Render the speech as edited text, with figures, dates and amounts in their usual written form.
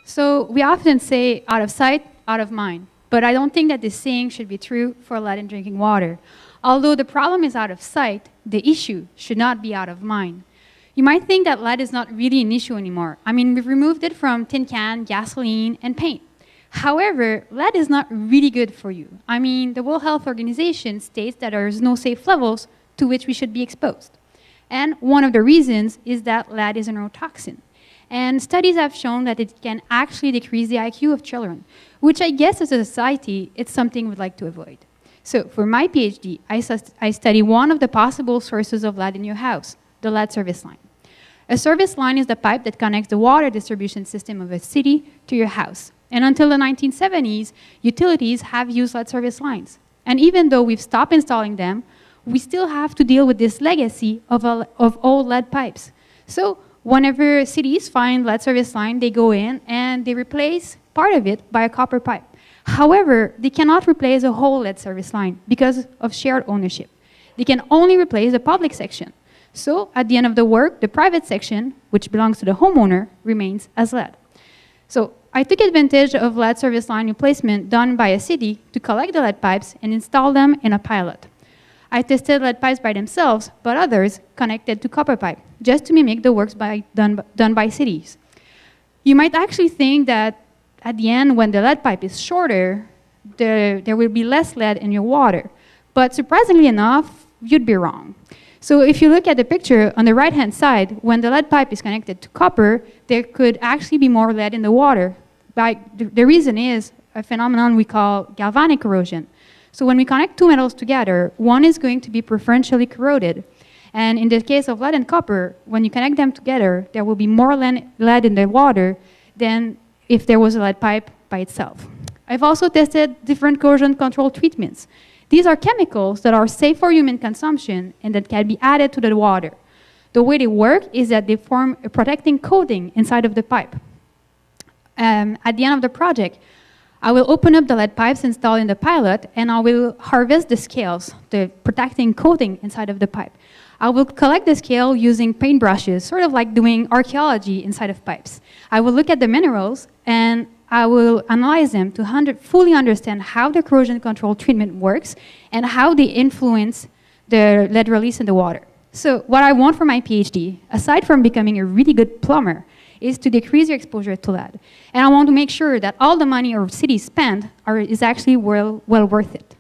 So we often say out of sight, out of mind. But I don't think that this saying should be true for lead in drinking water. Although the problem is out of sight, the issue should not be out of mind. You might think that lead is not really an issue anymore. I mean, we've removed it from tin can, gasoline, and paint. However, lead is not really good for you. I mean, the World Health Organization states that there is no safe levels to which we should be exposed. And one of the reasons is that lead is a neurotoxin. And studies have shown that it can actually decrease the IQ of children, which I guess as a society, it's something we'd like to avoid. So for my PhD, I study one of the possible sources of lead in your house, the lead service line. A service line is the pipe that connects the water distribution system of a city to your house. And until the 1970s, utilities have used lead service lines. And even though we've stopped installing them, we still have to deal with this legacy of old lead pipes. So whenever cities find lead service line, they go in and they replace part of it by a copper pipe. However, they cannot replace a whole lead service line because of shared ownership. They can only replace the public section. So at the end of the work, the private section, which belongs to the homeowner, remains as lead. So I took advantage of lead service line replacement done by a city to collect the lead pipes and install them in a pilot. I tested lead pipes by themselves, but others connected to copper pipe, just to mimic the works done by cities. You might actually think that at the end, when the lead pipe is shorter, there will be less lead in your water. But surprisingly enough, you'd be wrong. So if you look at the picture on the right-hand side, when the lead pipe is connected to copper, there could actually be more lead in the water. The reason is a phenomenon we call galvanic corrosion. So when we connect two metals together, one is going to be preferentially corroded. And in the case of lead and copper, when you connect them together, there will be more lead in the water than if there was a lead pipe by itself. I've also tested different corrosion control treatments. These are chemicals that are safe for human consumption and that can be added to the water. The way they work is that they form a protecting coating inside of the pipe. At the end of the project, I will open up the lead pipes installed in the pilot and I will harvest the scales, the protecting coating inside of the pipe. I will collect the scale using paintbrushes, sort of like doing archaeology inside of pipes. I will look at the minerals and I will analyze them to fully understand how the corrosion control treatment works and how they influence the lead release in the water. So what I want for my PhD, aside from becoming a really good plumber, is to decrease your exposure to lead. And I want to make sure that all the money our cities spend is actually well worth it.